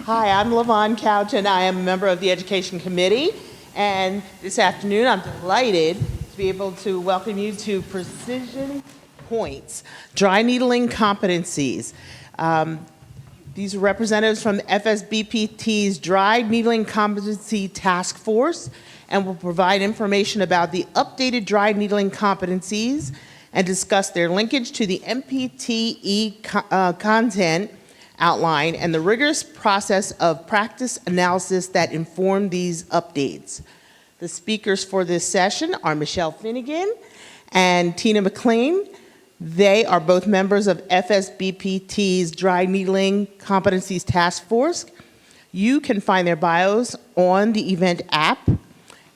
Hi, I'm LaVon Couch, and I am a member of the Education Committee. And this afternoon, I'm delighted to be able to welcome you to Precision Points, Dry Needling Competencies. These are representatives from the FSBPT's Dry Needling Competency Task Force, and will provide information about the updated dry needling competencies and discuss their linkage to the NPTE content outline and the rigorous process of practice analysis that inform these updates. The speakers for this session are Michelle Finnegan and Tina McLean. They are both members of FSBPT's Dry Needling Competencies Task Force. You can find their bios on the event app,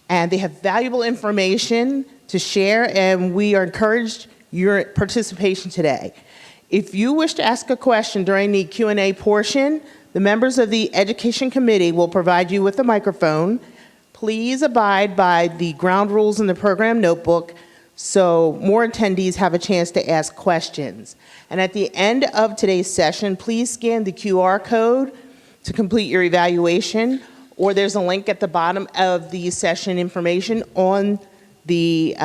and they have valuable information to share, and we are encouraged your participation today. If you wish to ask a question during the Q&A portion, the members of the Education Committee will provide you with a microphone. Please abide by the ground rules in the program notebook so more attendees have a chance to ask questions. And at the end of today's session, please scan the QR code to complete your evaluation, or there's a link at the bottom of the session information on the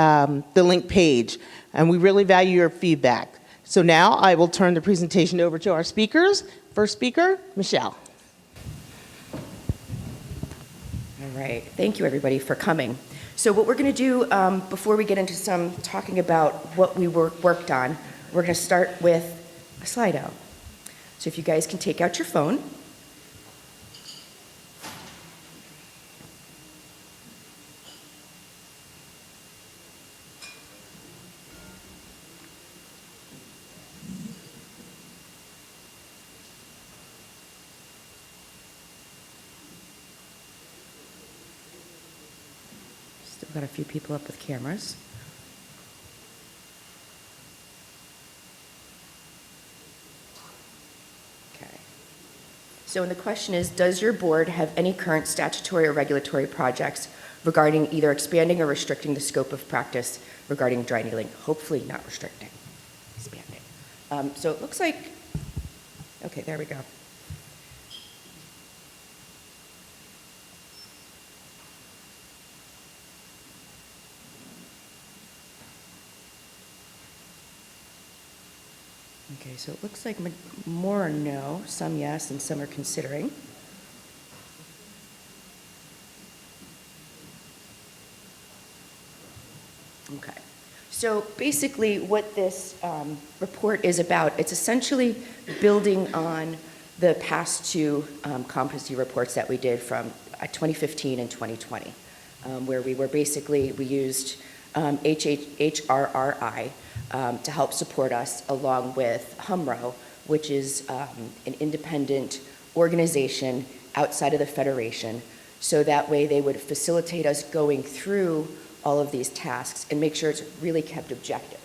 link page. And we really value your feedback. So now I will turn the presentation over to our speakers. First speaker, Michelle. All right, thank you everybody for coming. So what we're gonna do before we get into some talking about what we worked on, we're gonna start with a slide out. So if you guys can take out your phone. Got a few people up with cameras. Okay. So the question is, does your board have any current statutory or regulatory projects regarding either expanding or restricting the scope of practice regarding dry needling? Hopefully not restricting, expanding. So it looks like, okay, there we go. Okay, so it looks like more are no, some yes, and some are considering. Okay, so basically what this report is about, it's essentially building on the past two competency reports that we did from 2015 and 2020, where we used HRRI, to help support us, along with HMRO, which is an independent organization outside of the Federation, so that way they would facilitate us going through all of these tasks and make sure it's really kept objective,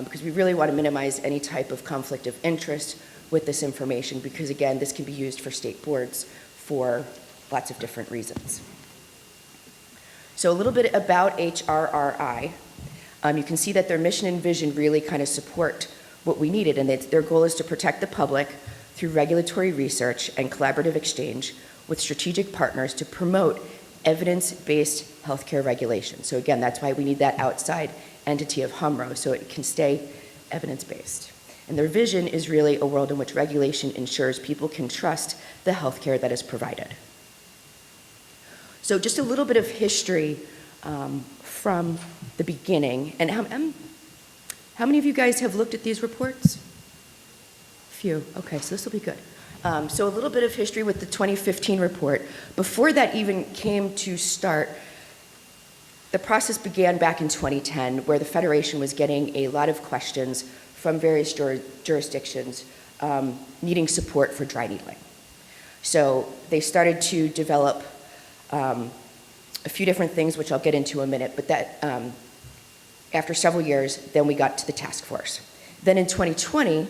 because we really want to minimize any type of conflict of interest with this information, because again, this can be used for state boards for lots of different reasons. So a little bit about HRRI. You can see that their mission and vision really kind of support what we needed, and their goal is to protect the public through regulatory research and collaborative exchange with strategic partners to promote evidence-based healthcare regulation. So again, that's why we need that outside entity of HMRO, so it can stay evidence-based. And their vision is really a world in which regulation ensures people can trust the healthcare that is provided. So just a little bit of history from the beginning. And how many of you guys have looked at these reports? A few. Okay, so this will be good. So a little bit of history with the 2015 report. Before that even came to start, the process began back in 2010, where the Federation was getting a lot of questions from various jurisdictions needing support for dry needling. So they started to develop a few different things, which I'll get into in a minute, but that after several years, then we got to the task force. Then in 2020,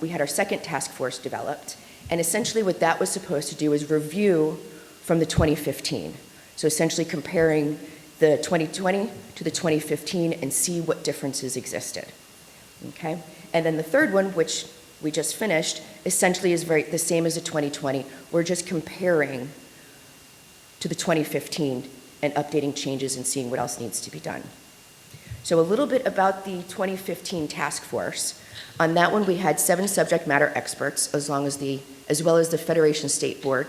we had our second task force developed, and essentially what that was supposed to do is review from the 2015. So essentially comparing the 2020 to the 2015 and see what differences existed, okay? And then the third one, which we just finished essentially is the same as the 2020. We're just comparing to the 2015 and updating changes and seeing what else needs to be done. So a little bit about the 2015 task force. On that one, we had 7 subject matter experts, as well as the Federation State Board,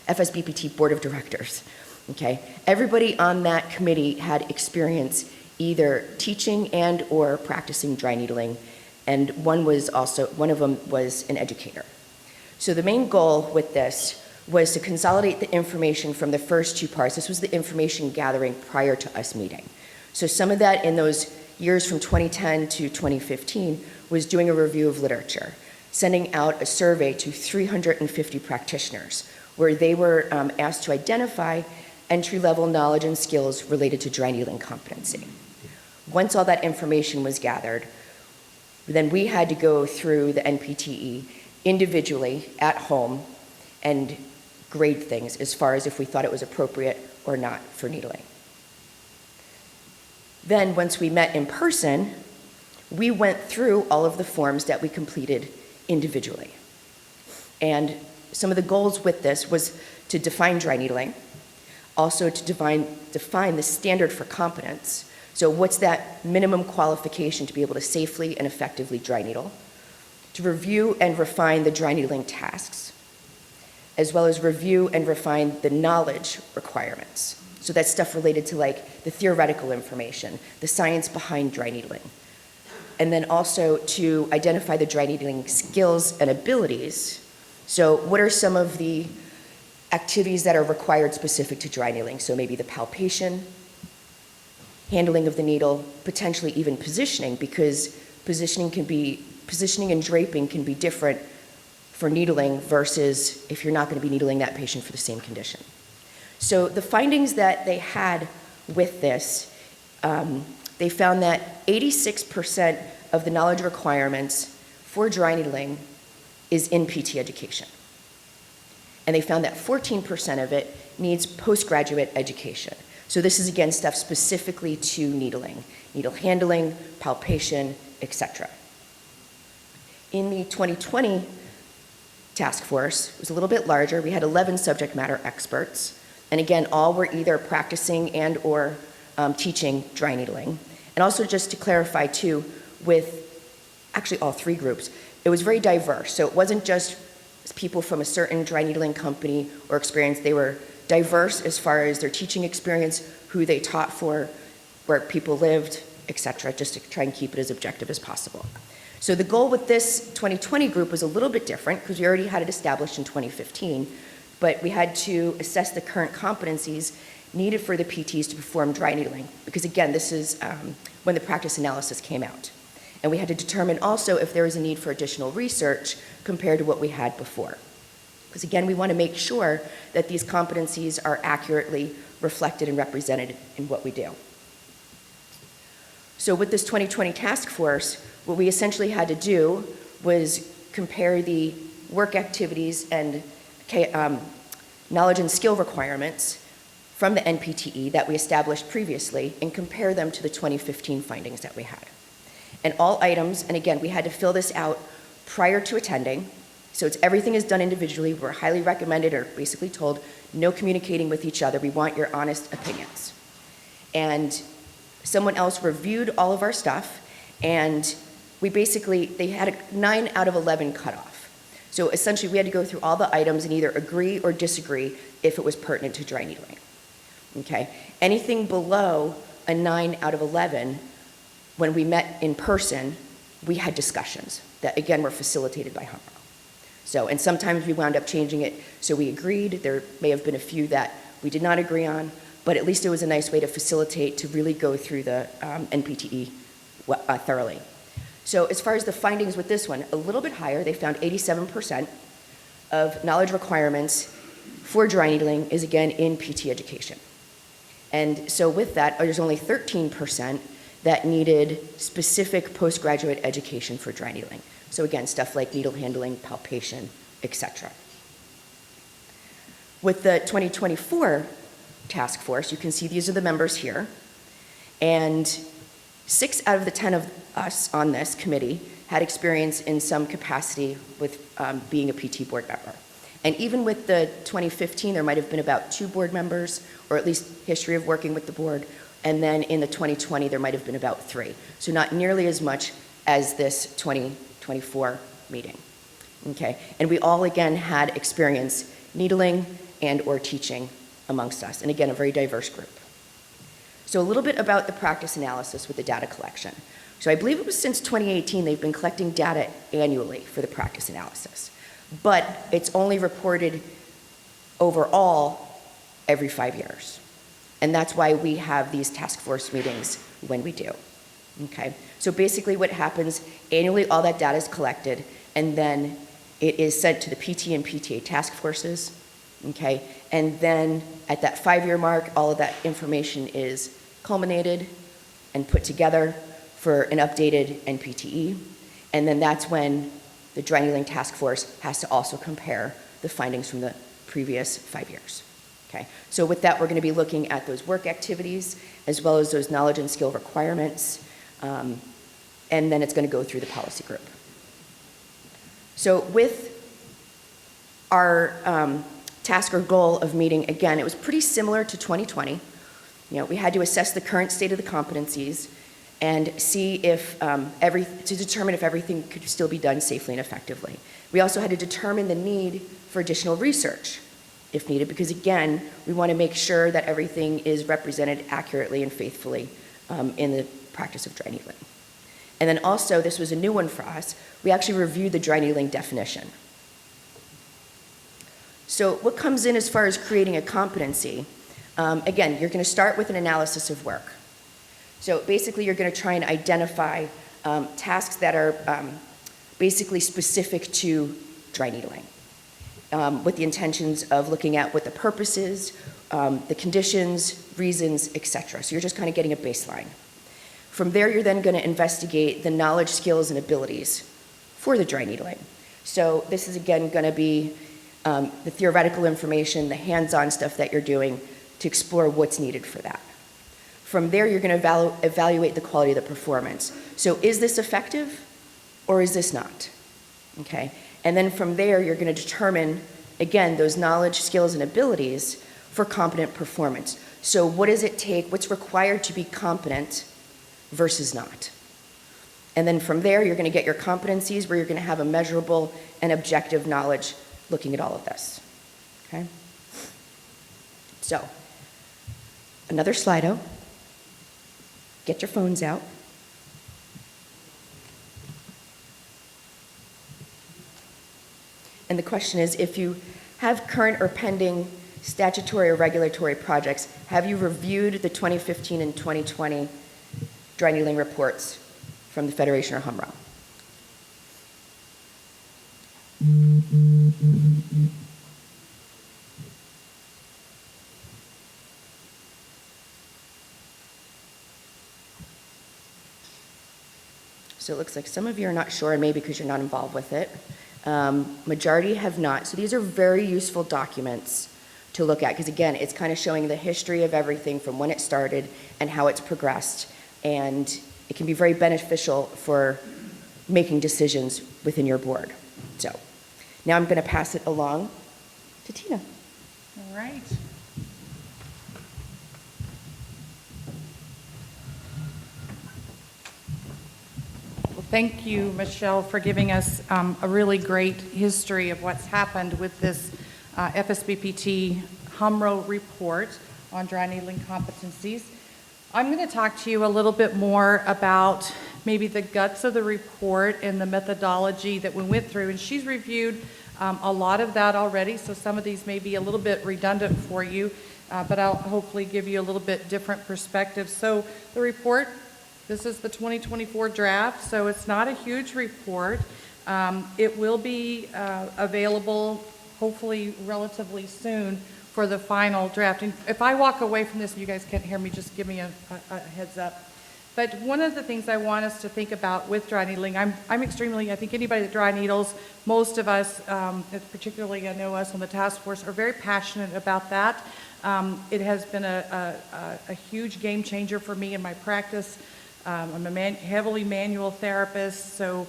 FSBPT Board of Directors. Okay, everybody on that committee had experience either teaching and or practicing dry needling, and one of them was an educator. So the main goal with this was to consolidate the information from the first 2 parts. This was the information gathering prior to us meeting. So some of that in those years from 2010 to 2015 was doing a review of literature, sending out a survey to 350 practitioners where they were asked to identify entry-level knowledge and skills related to dry needling competency. Once all that information was gathered, then we had to go through the NPTE individually at home and grade things as far as if we thought it was appropriate or not for needling. Then once we met in person, we went through all of the forms that we completed individually. And some of the goals with this was to define dry needling, also to define the standard for competence. So what's that minimum qualification to be able to safely and effectively dry needle? To review and refine the dry needling tasks, as well as review and refine the knowledge requirements. So that's stuff related to like the theoretical information, the science behind dry needling. And then also to identify the dry needling skills and abilities. So what are some of the activities that are required specific to dry needling? So maybe the palpation, handling of the needle, potentially even positioning, because positioning and draping can be different for needling versus if you're not going to be needling that patient for the same condition. So the findings that they had with this, they found that 86% of the knowledge requirements for dry needling is in PT education. And they found that 14% of it needs postgraduate education. So this is, again, stuff specifically to needling, needle handling, palpation, etc. In the 2020 task force, it was a little bit larger. We had 11 subject matter experts. And again, all were either practicing and or teaching dry needling. And also just to clarify too, with actually all 3 groups, it was very diverse. So it wasn't just people from a certain dry needling company or experience. They were diverse as far as their teaching experience, who they taught for, where people lived, etc., just to try and keep it as objective as possible. So the goal with this 2020 group was a little bit different because we already had it established in 2015, but we had to assess the current competencies needed for the PTs to perform dry needling, because again, this is when the practice analysis came out. And we had to determine also if there was a need for additional research compared to what we had before. Because again, we want to make sure that these competencies are accurately reflected and represented in what we do. So with this 2020 task force, what we essentially had to do was compare the work activities and knowledge and skill requirements from the NPTE that we established previously and compare them to the 2015 findings that we had. And all items, and again, we had to fill this out prior to attending, so everything is done individually. We're highly recommended or basically told, no communicating with each other. We want your honest opinions. And someone else reviewed all of our stuff, and they had a 9 out of 11 cutoff. So essentially, we had to go through all the items and either agree or disagree if it was pertinent to dry needling. Okay? Anything below a 9 out of 11, when we met in person, we had discussions that, again, were facilitated by Humro. So, and sometimes we wound up changing it, so we agreed. There may have been a few that we did not agree on, but at least it was a nice way to facilitate, to really go through the NPTE thoroughly. So as far as the findings with this one, a little bit higher. They found 87% of knowledge requirements for dry needling is, again, in PT education. And so with that, there's only 13% that needed specific postgraduate education for dry needling. So again, stuff like needle handling, palpation, etc. With the 2024 task force, you can see these are the members here. And 6 out of the 10 of us on this committee had experience in some capacity with being a PT board member. And even with the 2015, there might have been about 2 board members, or at least history of working with the board. And then in the 2020, there might have been about 3. So not nearly as much as this 2024 meeting. Okay, and we all again had experience needling and or teaching amongst us, and again, a very diverse group. So a little bit about the practice analysis with the data collection. So I believe it was since 2018 they've been collecting data annually for the practice analysis, but it's only reported overall every 5 years. And that's why we have these task force meetings when we do. Okay, so basically what happens, annually all that data is collected, and then it is sent to the PT and PTA task forces, okay? And then at that 5-year mark, all of that information is culminated and put together for an updated NPTE. And then that's when the dry needling task force has to also compare the findings from the previous 5 years, okay? So with that, we're gonna be looking at those work activities as well as those knowledge and skill requirements, and then it's gonna go through the policy group. So with our task or goal of meeting, again, it was pretty similar to 2020. You know, we had to assess the current state of the competencies and see if to determine if everything could still be done safely and effectively. We also had to determine the need for additional research, if needed, because again, we want to make sure that everything is represented accurately and faithfully in the practice of dry needling. And then also, this was a new one for us, we actually reviewed the dry needling definition. So what comes in as far as creating a competency, again, you're going to start with an analysis of work. So basically, you're going to try and identify tasks that are basically specific to dry needling, with the intentions of looking at what the purpose is, the conditions, reasons, etc. So you're just kind of getting a baseline. From there, you're then going to investigate the knowledge, skills, and abilities for the dry needling. So this is again going to be the theoretical information, the hands-on stuff that you're doing to explore what's needed for that. From there, you're going to evaluate the quality of the performance. So is this effective or is this not? Okay. And then from there, you're going to determine, again, those knowledge, skills, and abilities for competent performance. So what does it take, what's required to be competent versus not? And then from there, you're going to get your competencies where you're going to have a measurable and objective knowledge looking at all of this. Okay? So, another Slido. Get your phones out. And the question is, if you have current or pending statutory or regulatory projects, have you reviewed the 2015 and 2020 dry needling reports from the Federation or HUMRO? So it looks like some of you are not sure, and maybe because you're not involved with it. Majority have not. So these are very useful documents to look at, because again, it's kind of showing the history of everything from when it started and how it's progressed. And it can be very beneficial for making decisions within your board. So now I'm going to pass it along to Tina. All right. Well, thank you, Michelle, for giving us a really great history of what's happened with this FSBPT HUMRO report on dry needling competencies. I'm going to talk to you a little bit more about maybe the guts of the report and the methodology that we went through. And she's reviewed a lot of that already, so some of these may be a little bit redundant for you, but I'll hopefully give you a little bit different perspective. So the report, this is the 2024 draft, so it's not a huge report. It will be available hopefully relatively soon for the final draft. And if I walk away from this and you guys can't hear me, just give me a heads up. But one of the things I want us to think about with dry needling, I'm extremely, I think anybody that dry needles, most of us, particularly I know us on the task force, are very passionate about that. It has been a huge game changer for me in my practice. I'm a heavily manual therapist, so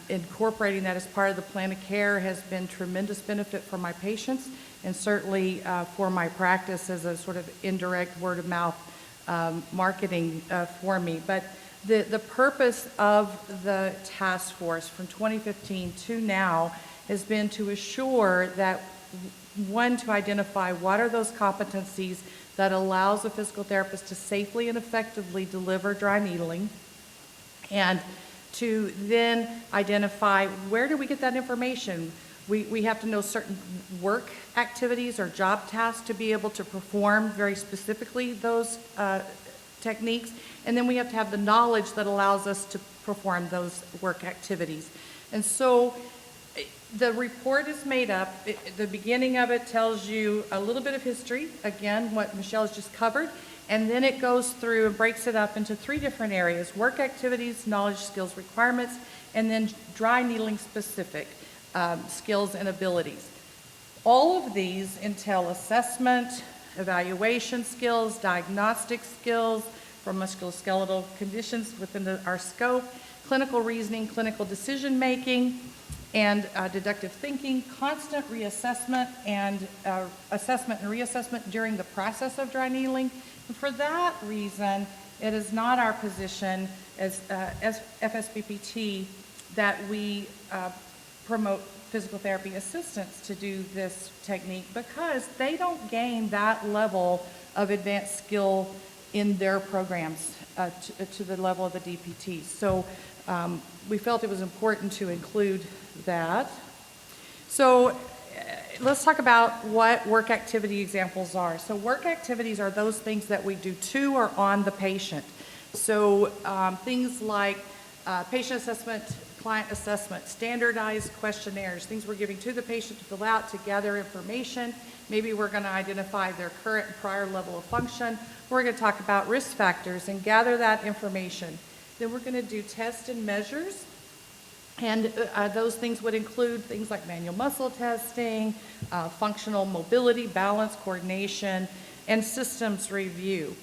Incorporating that as part of the plan of care has been tremendous benefit for my patients and certainly for my practice as a sort of indirect word of mouth marketing for me. But the purpose of the task force from 2015 to now has been to assure that, one, to identify what are those competencies that allows a physical therapist to safely and effectively deliver dry needling, and to then identify where do we get that information. We have to know certain work activities or job tasks to be able to perform very specifically those techniques, and then we have to have the knowledge that allows us to perform those work activities. And so the report is made up. The beginning of it tells you a little bit of history, again, what Michelle has just covered, and then it goes through and breaks it up into 3 different areas: work activities, knowledge, skills, requirements, and then dry needling specific skills and abilities. All of these entail assessment, evaluation skills, diagnostic skills for musculoskeletal conditions within our scope, clinical reasoning, clinical decision making, and deductive thinking, constant reassessment and assessment and reassessment during the process of dry needling. And for that reason, it is not our position as FSBPT that we promote physical therapy assistants to do this technique, because they don't gain that level of advanced skill in their programs to the level of the DPT. So we felt it was important to include that. So let's talk about what work activity examples are. So work activities are those things that we do to or on the patient. So things like patient assessment, client assessment, standardized questionnaires, things we're giving to the patient to fill out to gather information. Maybe we're going to identify their current and prior level of function. We're going to talk about risk factors and gather that information. Then we're going to do tests and measures. And those things would include things like manual muscle testing, functional mobility, balance, coordination, and systems review.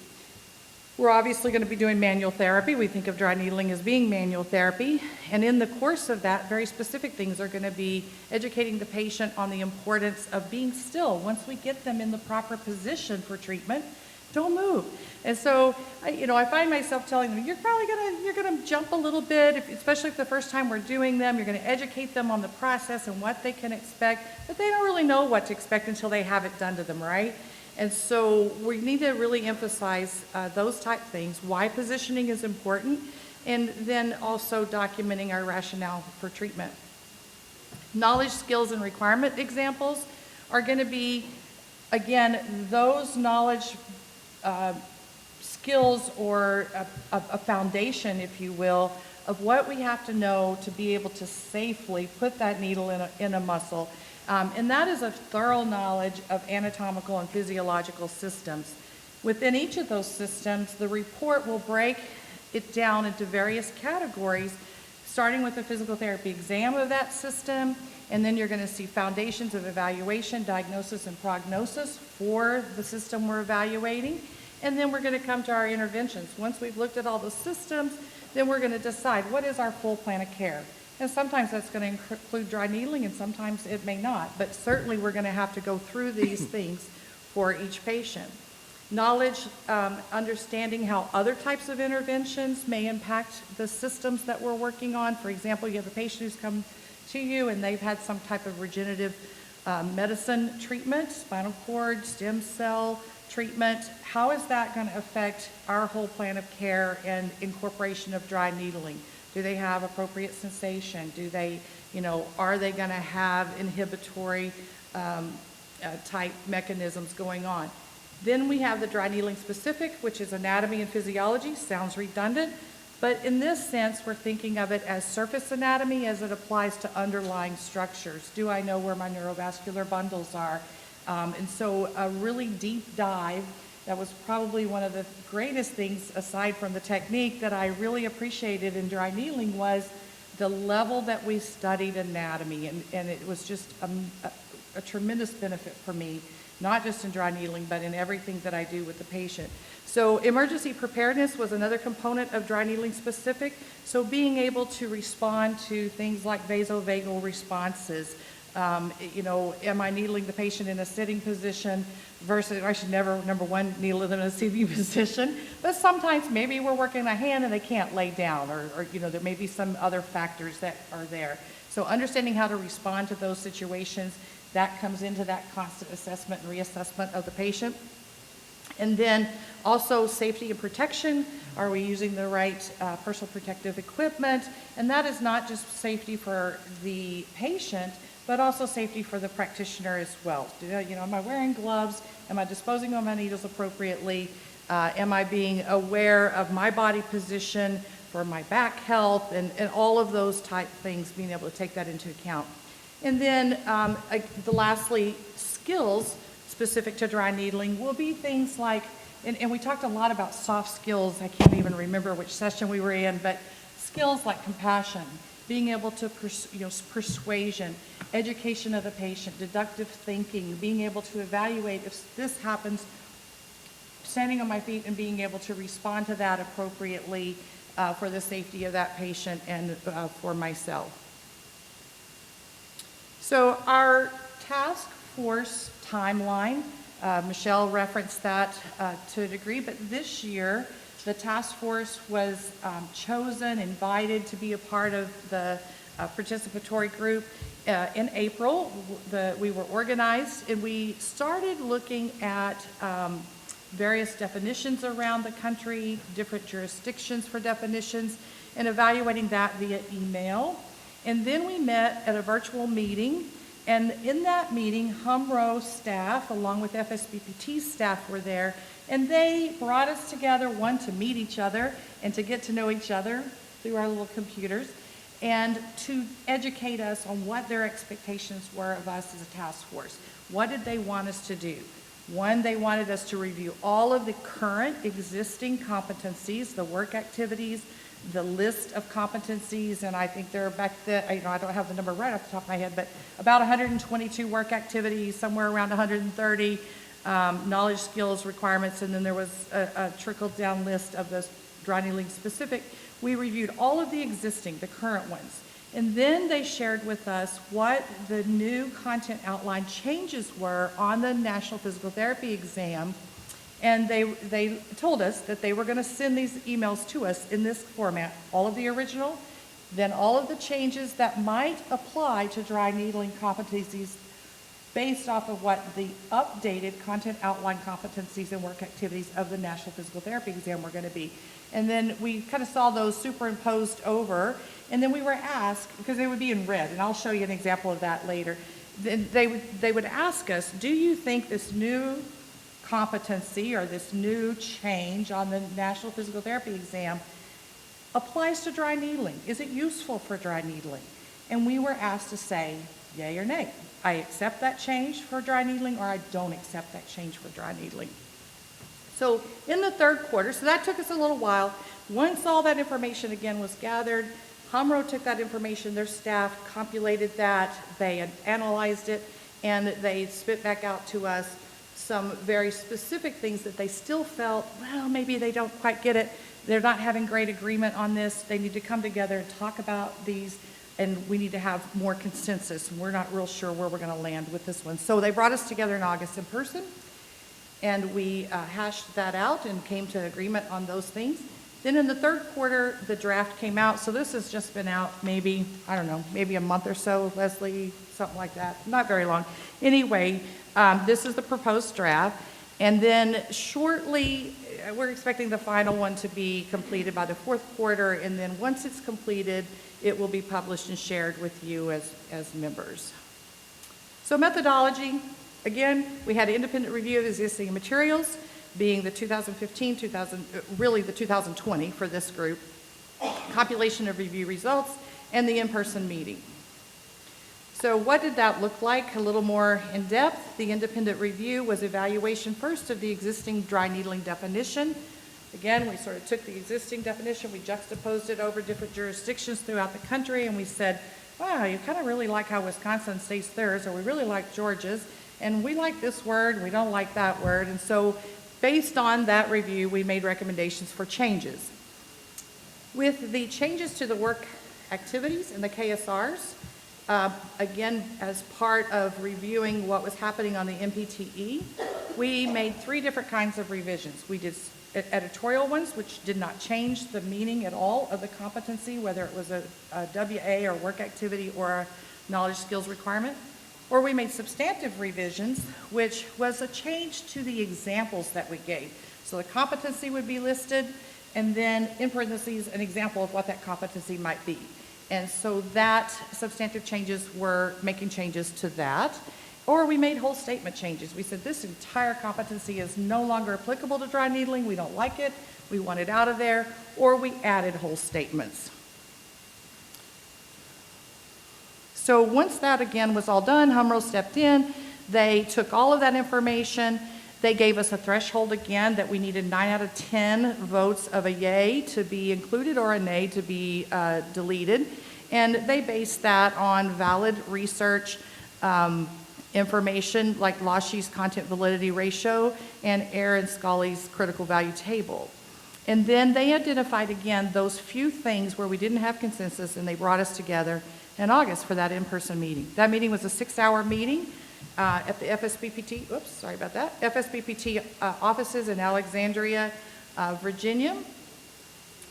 We're obviously going to be doing manual therapy. We think of dry needling as being manual therapy. And in the course of that, very specific things are going to be educating the patient on the importance of being still. Once we get them in the proper position for treatment, don't move. And so, I find myself telling them, you're going to jump a little bit, especially if the first time we're doing them. You're going to educate them on the process and what they can expect, but they don't really know what to expect until they have it done to them, right? And so we need to really emphasize those type things, why positioning is important, and then also documenting our rationale for treatment. Knowledge, skills, and requirement examples are going to be, again, those knowledge skills or a foundation, if you will, of what we have to know to be able to safely put that needle in a muscle. And that is a thorough knowledge of anatomical and physiological systems. Within each of those systems, the report will break it down into various categories, starting with a physical therapy exam of that system, and then you're going to see foundations of evaluation, diagnosis, and prognosis for the system we're evaluating. And then we're going to come to our interventions. Once we've looked at all the systems, then we're going to decide what is our full plan of care. And sometimes that's going to include dry needling, and sometimes it may not. But certainly we're going to have to go through these things for each patient. Knowledge, understanding how other types of interventions may impact the systems that we're working on. For example, you have a patient who's come to you and they've had some type of regenerative medicine treatment, spinal cord, stem cell treatment. How is that going to affect our whole plan of care and incorporation of dry needling? Do they have appropriate sensation? Do they, are they going to have inhibitory type mechanisms going on? Then we have the dry needling specific, which is anatomy and physiology. Sounds redundant, but in this sense, we're thinking of it as surface anatomy as it applies to underlying structures. Do I know where my neurovascular bundles are? And so a really deep dive. That was probably one of the greatest things, aside from the technique, that I really appreciated in dry needling was the level that we studied anatomy. And it was just a tremendous benefit for me, not just in dry needling, but in everything that I do with the patient. So emergency preparedness was another component of dry needling specific. So being able to respond to things like vasovagal responses, am I needling the patient in a sitting position versus, I should never, number one, needle them in a sitting position, but sometimes maybe we're working a hand and they can't lay down, or there may be some other factors that are there. So understanding how to respond to those situations, that comes into that constant assessment and reassessment of the patient. And then also safety and protection. Are we using the right personal protective equipment? And that is not just safety for the patient, but also safety for the practitioner as well. Am I wearing gloves? Am I disposing of my needles appropriately? Am I being aware of my body position for my back health, and all of those type things, being able to take that into account. And then lastly, skills specific to dry needling will be things like, and we talked a lot about soft skills. I can't even remember which session we were in, but skills like compassion, being able to, persuasion, education of the patient, deductive thinking, being able to evaluate if this happens, standing on my feet and being able to respond to that appropriately for the safety of that patient and for myself. So our task force timeline, Michelle referenced that to a degree, but this year the task force was chosen, invited to be a part of the participatory group. In April, we were organized and we started looking at various definitions around the country, different jurisdictions for definitions, and evaluating that via email. And then we met at a virtual meeting, and in that meeting, HUMRO staff, along with FSBPT staff, were there, and they brought us together, one, to meet each other and to get to know each other through our little computers, and to educate us on what their expectations were of us as a task force. What did they want us to do? One, they wanted us to review all of the current existing competencies, the work activities, the list of competencies, and I think they're back there, I don't have the number right off the top of my head, but about 122 work activities, somewhere around 130 knowledge, skills, requirements, and then there was a trickled down list of the dry needling specific. We reviewed all of the existing, the current ones. And then they shared with us what the new content outline changes were on the National Physical Therapy exam. And they told us that they were going to send these emails to us in this format, all of the original, then all of the changes that might apply to dry needling competencies based off of what the updated content outline competencies and work activities of the National Physical Therapy exam were going to be. And then we kind of saw those superimposed over, and then we were asked, because they would be in red, and I'll show you an example of that later. Then they would ask us, do you think this new competency or this new change on the National Physical Therapy exam applies to dry needling? Is it useful for dry needling? And we were asked to say yay or nay. I accept that change for dry needling, or I don't accept that change for dry needling. So in the third quarter, so that took us a little while. Once all that information again was gathered, HUMRO took that information, their staff compulated that, they analyzed it, and they spit back out to us some very specific things that they still felt, well, maybe they don't quite get it. They're not having great agreement on this. They need to come together and talk about these, and we need to have more consensus. And we're not real sure where we're going to land with this one. So they brought us together in August in person, and we hashed that out and came to agreement on those things. Then in the third quarter, the draft came out. So this has just been out maybe, I don't know, maybe a month or so, Leslie, something like that. Not very long. Anyway, this is the proposed draft. And then shortly, we're expecting the final one to be completed by the fourth quarter. And then once it's completed, it will be published and shared with you as members. So methodology, again, we had an independent review of the existing materials, being the 2015, really the 2020 for this group, compilation of review results, and the in-person meeting. So what did that look like? A little more in depth. The independent review was evaluation first of the existing dry needling definition. Again, we sort of took the existing definition, we juxtaposed it over different jurisdictions throughout the country, and we said, wow, you kind of really like how Wisconsin states theirs, or we really like Georgia's, and we like this word, we don't like that word. And so based on that review, we made recommendations for changes. With the changes to the work activities and the KSRs, again, as part of reviewing what was happening on the NPTE, we made 3 different kinds of revisions. We did editorial ones, which did not change the meaning at all of the competency, whether it was a WA or work activity or a knowledge skills requirement. Or we made substantive revisions, which was a change to the examples that we gave. So the competency would be listed, and then in parentheses, an example of what that competency might be. And so that substantive changes were making changes to that. Or we made whole statement changes. We said this entire competency is no longer applicable to dry needling. We don't like it. We want it out of there. Or we added whole statements. So once that again was all done, HMRO stepped in. They took all of that information. They gave us a threshold again that we needed 9 out of 10 votes of a yay to be included or a nay to be deleted. And they based that on valid research information like Lashy's content validity ratio and Aaron Scully's critical value table. And then they identified again those few things where we didn't have consensus, and they brought us together in August for that in-person meeting. That meeting was a 6-hour meeting at the FSBPT, FSBPT offices in Alexandria, Virginia.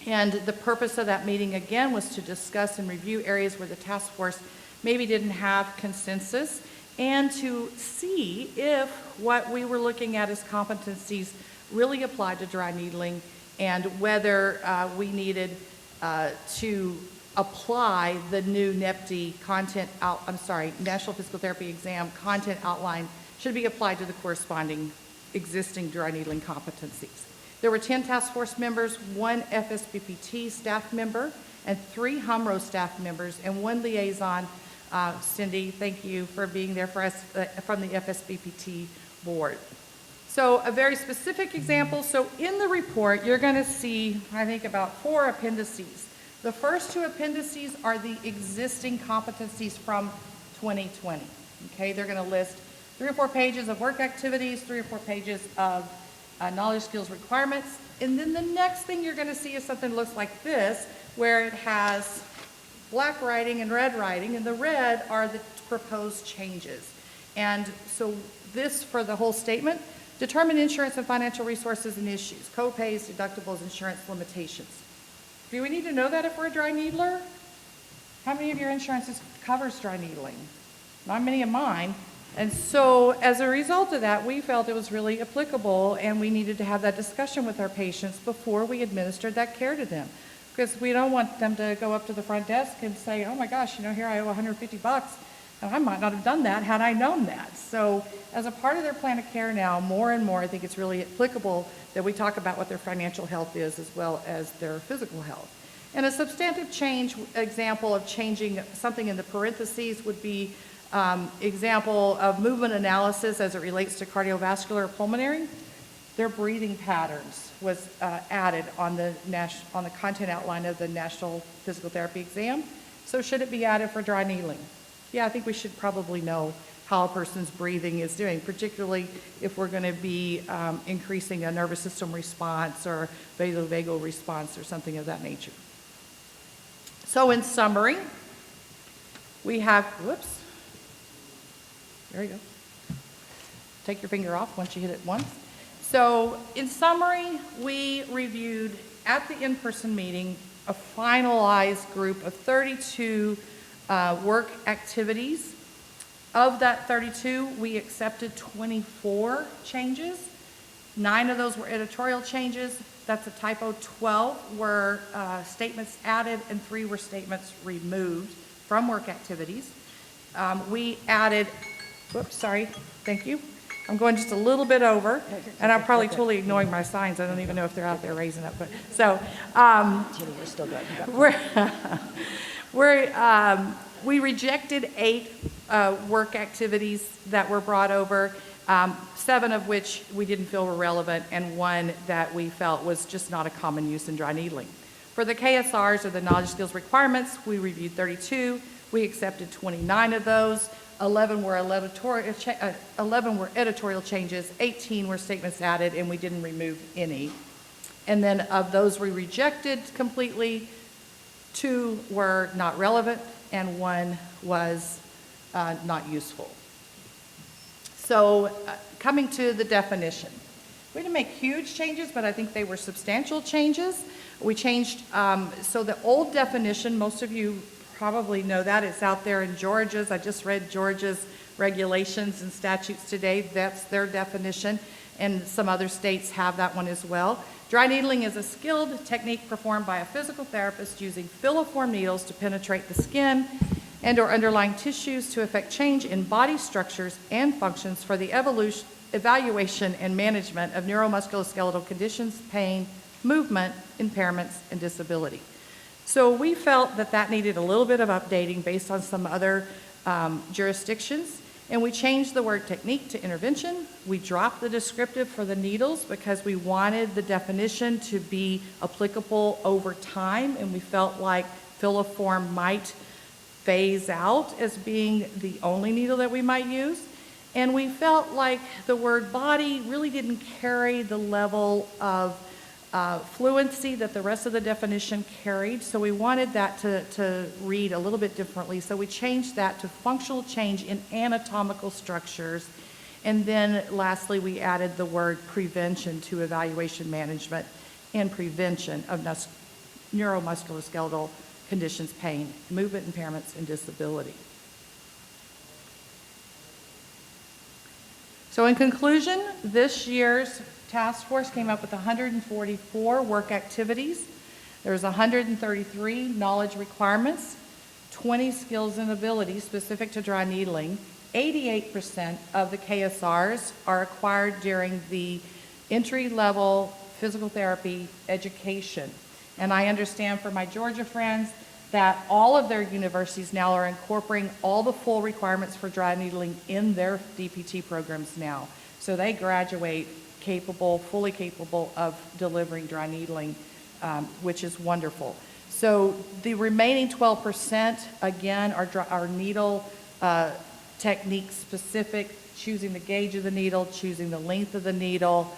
And the purpose of that meeting again was to discuss and review areas where the task force maybe didn't have consensus, and to see if what we were looking at as competencies really applied to dry needling, and whether we needed to apply the new NPTE National Physical Therapy Exam content outline should be applied to the corresponding existing dry needling competencies. There were 10 task force members, 1 FSBPT staff member, and 3 HMRO staff members, and 1 liaison. Cindy, thank you for being there for us from the FSBPT board. So a very specific example. So in the report, you're going to see, I think, about 4 appendices. The first 2 appendices are the existing competencies from 2020. Okay, they're going to list 3 or 4 pages of work activities, 3 or 4 pages of knowledge skills requirements. And then the next thing you're going to see is something that looks like this, where it has black writing and red writing, and the red are the proposed changes. And so this, for the whole statement, determine insurance and financial resources and issues, co-pays, deductibles, insurance limitations. Do we need to know that if we're a dry needler? How many of your insurances covers dry needling? Not many of mine. And so as a result of that, we felt it was really applicable, and we needed to have that discussion with our patients before we administered that care to them. Because we don't want them to go up to the front desk and say, oh my gosh, here I owe $150, and I might not have done that had I known that. So as a part of their plan of care now, more and more, I think it's really applicable that we talk about what their financial health is as well as their physical health. And a substantive change example of changing something in the parentheses would be example of movement analysis as it relates to cardiovascular or pulmonary. Their breathing patterns was added on the content outline of the National Physical Therapy Exam. So should it be added for dry needling? Yeah, I think we should probably know how a person's breathing is doing, particularly if we're going to be increasing a nervous system response or vasovagal response or something of that nature. So in summary, we have, there you go. Take your finger off once you hit it once. So in summary, we reviewed at the in-person meeting a finalized group of 32 work activities. Of that 32, we accepted 24 changes. 9 of those were editorial changes. That's a typo. 12 were statements added, and 3 were statements removed from work activities. We added, thank you. I'm going just a little bit over, and I'm probably totally ignoring my signs. I don't even know if they're out there raising up. But so We're still good. We rejected 8 work activities that were brought over, 7 of which we didn't feel were relevant, and 1 that we felt was just not a common use in dry needling. For the KSRs, or the knowledge skills requirements, we reviewed 32. We accepted 29 of those. 11 were editorial changes, 18 were statements added, and we didn't remove any. And then of those we rejected completely, 2 were not relevant, and 1 was not useful. So coming to the definition. We didn't make huge changes, but I think they were substantial changes. We changed, so the old definition, most of you probably know that, it's out there in Georgia's. I just read Georgia's regulations and statutes today. That's their definition, and some other states have that one as well. Dry needling is a skilled technique performed by a physical therapist using filiform needles to penetrate the skin and or underlying tissues to effect change in body structures and functions for the evaluation and management of neuromusculoskeletal conditions, pain, movement, impairments, and disability. So we felt that that needed a little bit of updating based on some other jurisdictions, and we changed the word technique to intervention. We dropped the descriptive for the needles because we wanted the definition to be applicable over time, and we felt like filiform might phase out as being the only needle that we might use. And we felt like the word body really didn't carry the level of fluency that the rest of the definition carried, so we wanted that to read a little bit differently. So we changed that to functional change in anatomical structures. And then lastly, we added the word prevention to evaluation management and prevention of neuromusculoskeletal conditions, pain, movement impairments, and disability. So in conclusion, this year's task force came up with 144 work activities. There's 133 knowledge requirements, 20 skills and abilities specific to dry needling. 88% of the KSRs are acquired during the entry-level physical therapy education. And I understand from my Georgia friends that all of their universities now are incorporating all the full requirements for dry needling in their DPT programs now. So they graduate fully capable of delivering dry needling, which is wonderful. So the remaining 12%, again, are needle technique specific, choosing the gauge of the needle, choosing the length of the needle,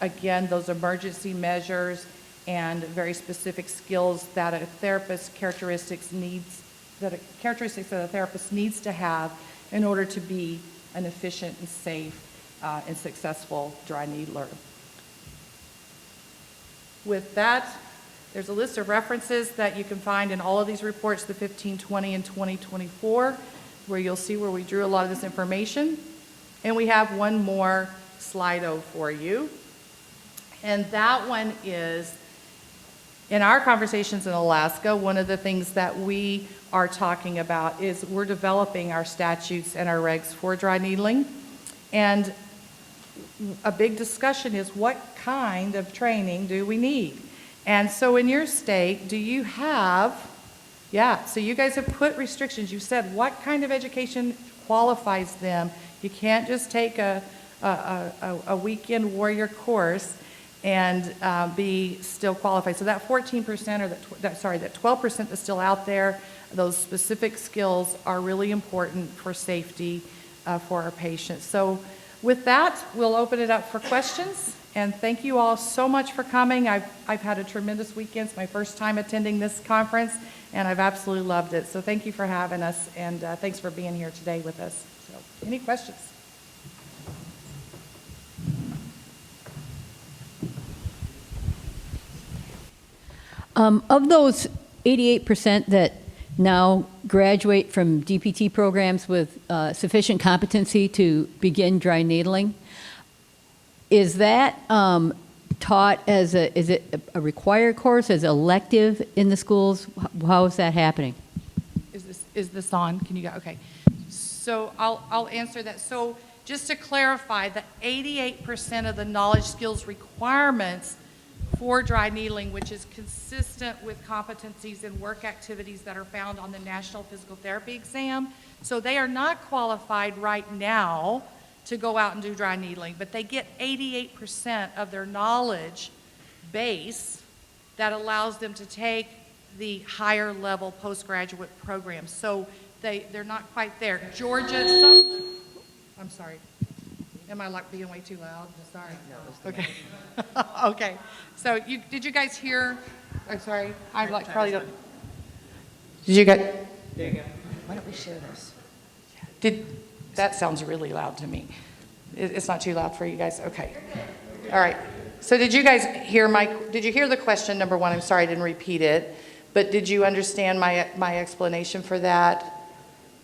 again, those emergency measures, and very specific skills that a therapist characteristics that a therapist needs to have in order to be an efficient and safe and successful dry needler. With that, there's a list of references that you can find in all of these reports, the 1520 and 2024, where you'll see where we drew a lot of this information. And we have one more Slido for you. And that one is, in our conversations in Alaska, one of the things that we are talking about is we're developing our statutes and our regs for dry needling. And a big discussion is what kind of training do we need? And so in your state, do you have, so you guys have put restrictions. You said what kind of education qualifies them. You can't just take a weekend warrior course and be still qualified. So that 14% or that 12% that's still out there, those specific skills are really important for safety for our patients. So with that, we'll open it up for questions. And thank you all so much for coming. I've had a tremendous weekend. It's my first time attending this conference, and I've absolutely loved it. So thank you for having us, and thanks for being here today with us. So any questions? Of those 88% that now graduate from DPT programs with sufficient competency to begin dry needling, is that taught as is it a required course, as elective in the schools? How is that happening? Is this on? Can you go? Okay. So I'll answer that. So just to clarify, the 88% of the knowledge skills requirements for dry needling, which is consistent with competencies and work activities that are found on the National Physical Therapy Exam. So they are not qualified right now to go out and do dry needling, but they get 88% of their knowledge base that allows them to take the higher level postgraduate programs. So they're not quite there. Georgia, some, I'm sorry. Am I like being way too loud? Sorry. No, okay. Okay. So did you guys hear? I'm sorry. I like probably don't. Did you guys? There you go. Why don't we share this? That sounds really loud to me. It's not too loud for you guys? Okay. All right. So did you guys hear did you hear the question number one? I'm sorry I didn't repeat it, but did you understand my explanation for that?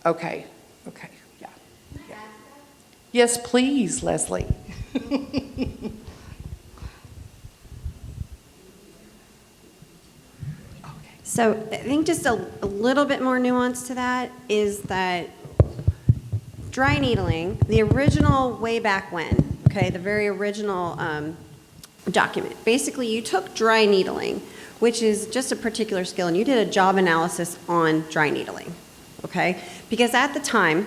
Okay. Okay. Yeah. Yeah. Yes, please, Leslie. So I think just a little bit more nuance to that is that dry needling, the original way back when, okay, the very original document, basically you took dry needling, which is just a particular skill, and you did a job analysis on dry needling, okay? Because at the time,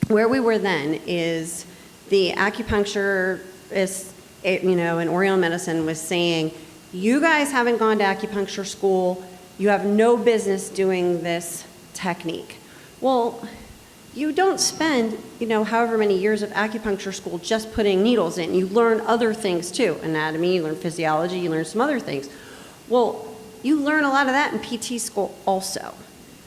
where we were then is the acupuncturist, and Oriental medicine was saying, you guys haven't gone to acupuncture school, you have no business doing this technique. Well, you don't spend, however many years of acupuncture school just putting needles in. You learn other things too, anatomy, you learn physiology, you learn some other things. Well, you learn a lot of that in PT school also.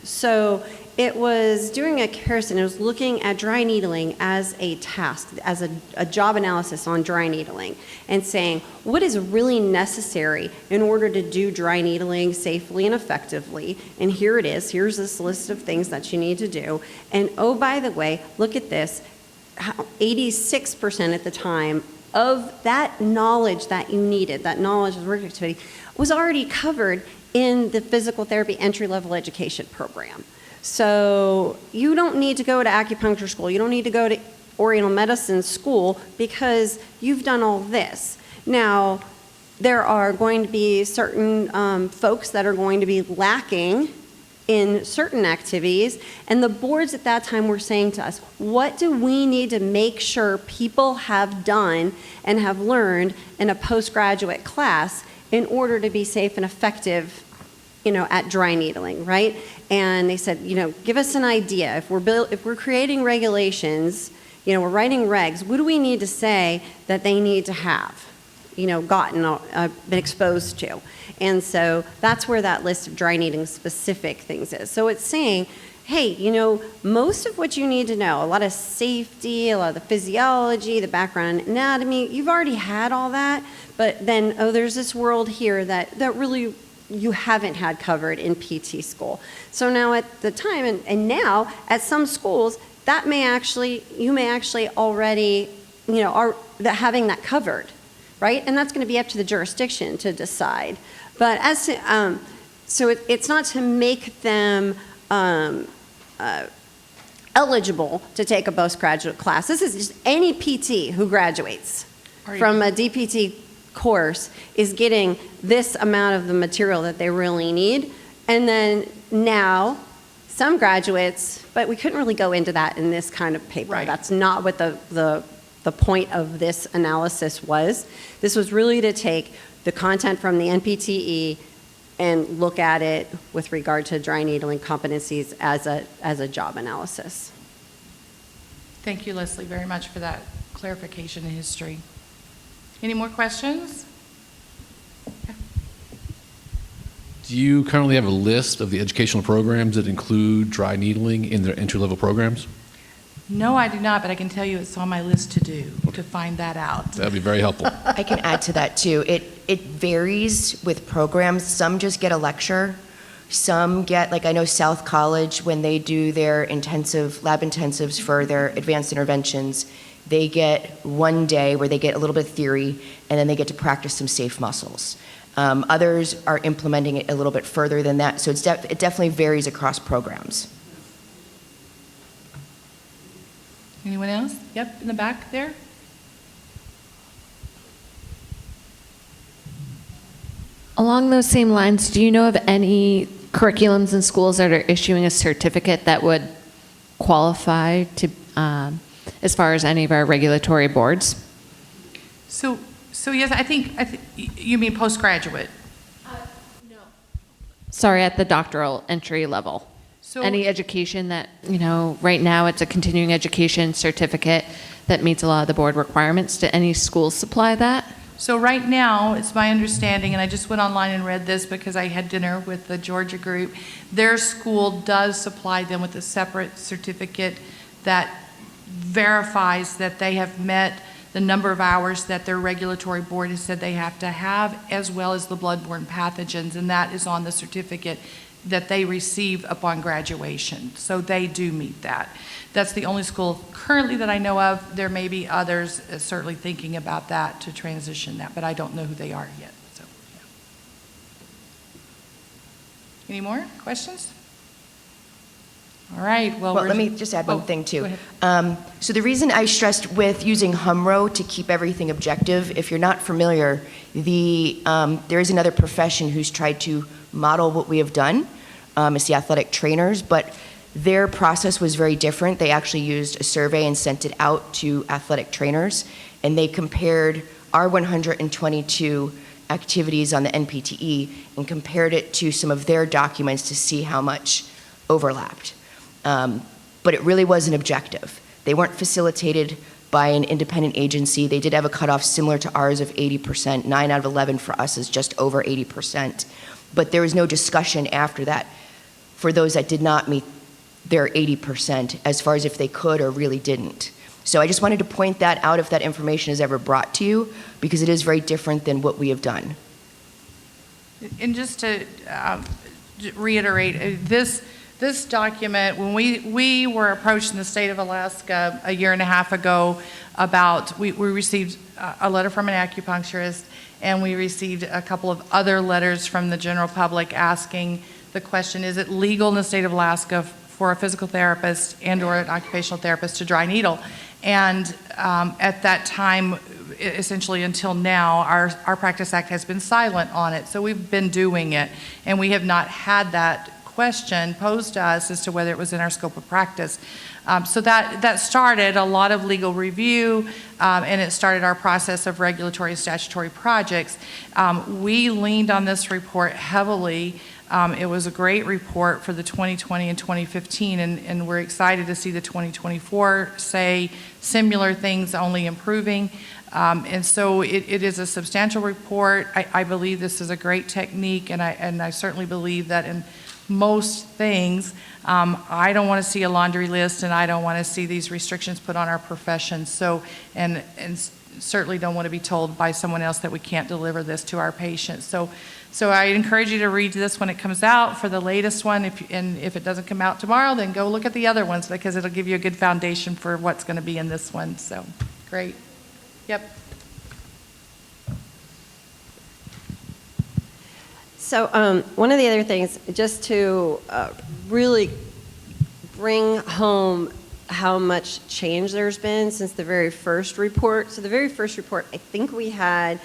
So it was doing a comparison. It was looking at dry needling as a task, as a job analysis on dry needling, and saying, what is really necessary in order to do dry needling safely and effectively? And here it is. Here's this list of things that you need to do. And oh, by the way, look at this. 86% at the time of that knowledge that you needed, that knowledge of work activity, was already covered in the physical therapy entry-level education program. So you don't need to go to acupuncture school. You don't need to go to Oriental medicine school because you've done all this. Now, there are going to be certain folks that are going to be lacking in certain activities, and the boards at that time were saying to us, what do we need to make sure people have done and have learned in a postgraduate class in order to be safe and effective at dry needling, right? And they said, give us an idea. If we're creating regulations, we're writing regs, what do we need to say that they need to have, been exposed to? And so that's where that list of dry needling specific things is. So it's saying, hey, most of what you need to know, a lot of safety, a lot of the physiology, the background anatomy, you've already had all that, but then, there's this world here that really you haven't had covered in PT school. So now at the time, and now at some schools, you may actually already, are having that covered, right? And that's going to be up to the jurisdiction to decide. But as to, so it's not to make them eligible to take a postgraduate class. This is just any PT who graduates from a DPT course is getting this amount of the material that they really need. And then now some graduates, but we couldn't really go into that in this kind of paper. Right. That's not what the point of this analysis was. This was really to take the content from the NPTE and look at it with regard to dry needling competencies as a job analysis. Thank you, Leslie, very much for that clarification and history. Any more questions? Do you currently have a list of the educational programs that include dry needling in their entry-level programs? No, I do not, but I can tell you it's on my list to do, to find that out. That would be very helpful. I can add to that too. It varies with programs. Some just get a lecture. Some get, like I know South College, when they do their lab intensives for their advanced interventions, they get one day where they get a little bit of theory, and then they get to practice some safe muscles. Others are implementing it a little bit further than that, so it definitely varies across programs. Anyone else? Yep, in the back there. Along those same lines, do you know of any curriculums in schools that are issuing a certificate that would qualify to, as far as any of our regulatory boards? So yes, I think you mean postgraduate. No. Sorry, at the doctoral entry level. So- Any education that, right now it's a continuing education certificate that meets a lot of the board requirements. Do any schools supply that? So right now, it's my understanding, and I just went online and read this because I had dinner with the Georgia group, their school does supply them with a separate certificate that verifies that they have met the number of hours that their regulatory board has said they have to have, as well as the bloodborne pathogens, and that is on the certificate that they receive upon graduation. So they do meet that. That's the only school currently that I know of. There may be others certainly thinking about that to transition that, but I don't know who they are yet. So, yeah. Any more questions? All right. Well, Let me just add one thing go too. ahead. So the reason I stressed with using HUMRO to keep everything objective, if you're not familiar, there is another profession who's tried to model what we have done. It's the athletic trainers, but their process was very different. They actually used a survey and sent it out to athletic trainers, and they compared our 122 activities on the NPTE and compared it to some of their documents to see how much overlapped. But it really wasn't objective. They weren't facilitated by an independent agency. They did have a cutoff similar to ours of 80%. 9 out of 11 for us is just over 80%. But there was no discussion after that for those that did not meet their 80% as far as if they could or really didn't. So I just wanted to point that out if that information is ever brought to you, because it is very different than what we have done. And just to reiterate, this document, when we were approached in the state of Alaska a year and a half ago about, we received a letter from an acupuncturist, and we received a couple of other letters from the general public asking the question, is it legal in the state of Alaska for a physical therapist and or an occupational therapist to dry needle? And at that time, essentially until now, our Practice Act has been silent on it. So we've been doing it, and we have not had that question posed to us as to whether it was in our scope of practice. So that started a lot of legal review, and it started our process of regulatory and statutory projects. We leaned on this report heavily. It was a great report for the 2020 and 2015, and we're excited to see the 2024 say similar things, only improving. And so it is a substantial report. I believe this is a great technique, and I certainly believe that in most things, I don't want to see a laundry list, and I don't want to see these restrictions put on our profession. So, and certainly don't want to be told by someone else that we can't deliver this to our patients. So I encourage you to read this when it comes out for the latest one. If it doesn't come out tomorrow, then go look at the other ones, because it'll give you a good foundation for what's going to be in this one. So, great. Yep. So one of the other things, just to really bring home how much change there's been since the very first report. So the very first report, I think we had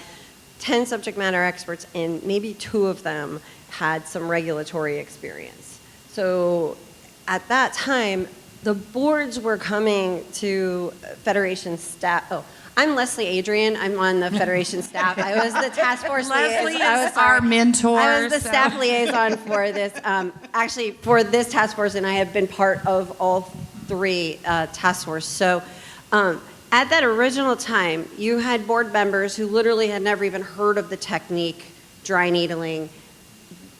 10 subject matter experts, and maybe 2 of them had some regulatory experience. So at that time, the boards were coming to Federation staff. Oh, I'm Leslie Adrian. I'm on the Federation staff. I was the task force Leslie liaison. is our mentor. I was the staff liaison for this, actually for this task force, and I have been part of all 3 task force. So at that original time, you had board members who literally had never even heard of the technique, dry needling,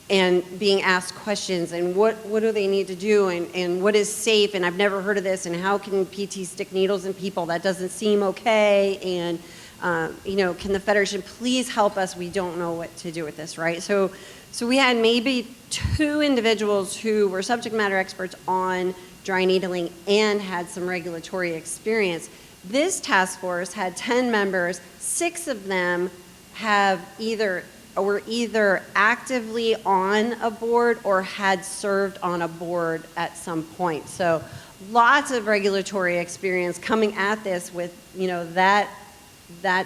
and being asked questions, and what do they need to do, and what is safe, and I've never heard of this, and how can PT stick needles in people? That doesn't seem okay, and can the Federation please help us? We don't know what to do with this, right? So we had maybe 2 individuals who were subject matter experts on dry needling and had some regulatory experience. This task force had 10 members. 6 of them were either actively on a board or had served on a board at some point. So lots of regulatory experience coming at this with that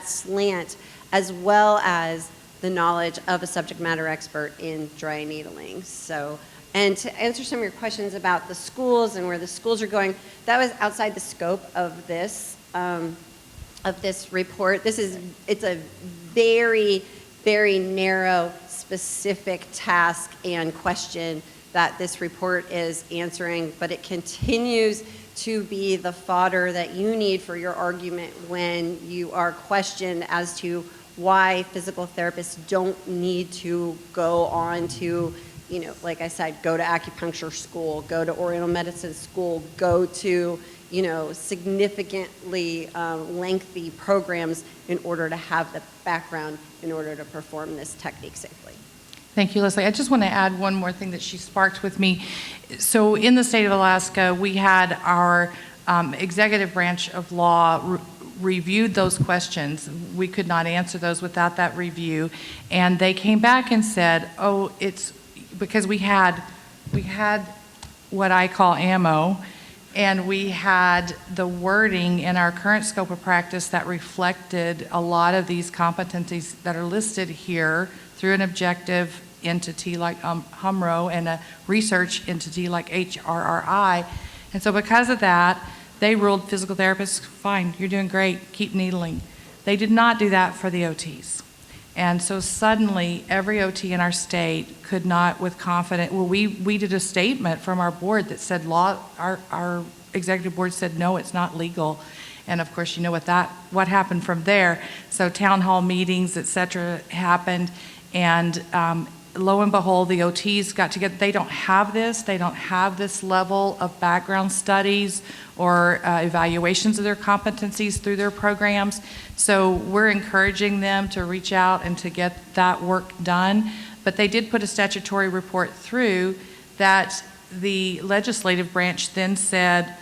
slant, as well as the knowledge of a subject matter expert in dry needling. So, and to answer some of your questions about the schools and where the schools are going, that was outside the scope of this report. It's a very very narrow, specific task and question that this report is answering, but it continues to be the fodder that you need for your argument when you are questioned as to why physical therapists don't need to go on to, you know, like I said, go to acupuncture school, go to Oriental medicine school, go to, you know, significantly lengthy programs in order to have the background in order to perform this technique safely. Thank you, Leslie. I just want to add one more thing that she sparked with me. So in the state of Alaska, we had our executive branch of law reviewed those questions. We could not answer those without that review. And they came back and said, oh, it's because we had what I call ammo, and we had the wording in our current scope of practice that reflected a lot of these competencies that are listed here through an objective entity like HUMRO and a research entity like HRRI. And so because of that, they ruled physical therapists, fine, you're doing great, keep needling. They did not do that for the OTs. And so suddenly, every OT in our state could not with confidence, well, we did a statement from our board that said our executive board said, no, it's not legal. And of course, you know what happened from there. So town hall meetings, et cetera, happened. And lo and behold, the OTs got together. They don't have this level of background studies or evaluations of their competencies through their programs. So we're encouraging them to reach out and to get that work done. But they did put a statutory report through that the legislative branch then said,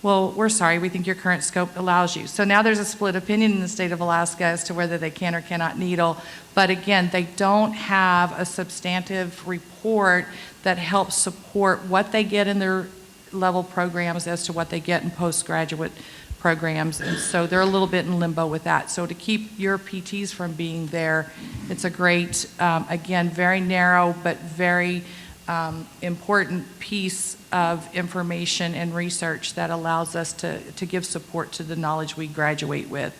well, we're sorry, we think your current scope allows you. So now there's a split opinion in the state of Alaska as to whether they can or cannot needle. But again, they don't have a substantive report that helps support what they get in their level programs as to what they get in postgraduate programs. And so they're a little bit in limbo with that. So to keep your PTs from being there, it's a great, again, very narrow but very important piece of information and research that allows us to give support to the knowledge we graduate with.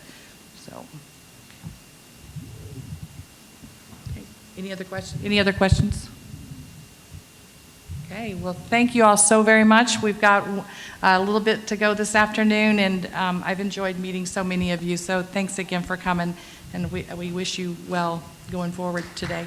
So, okay. Any other questions? Okay, well, thank you all so very much. We've got a little bit to go this afternoon, and I've enjoyed meeting so many of you. So thanks again for coming, and we wish you well going forward today.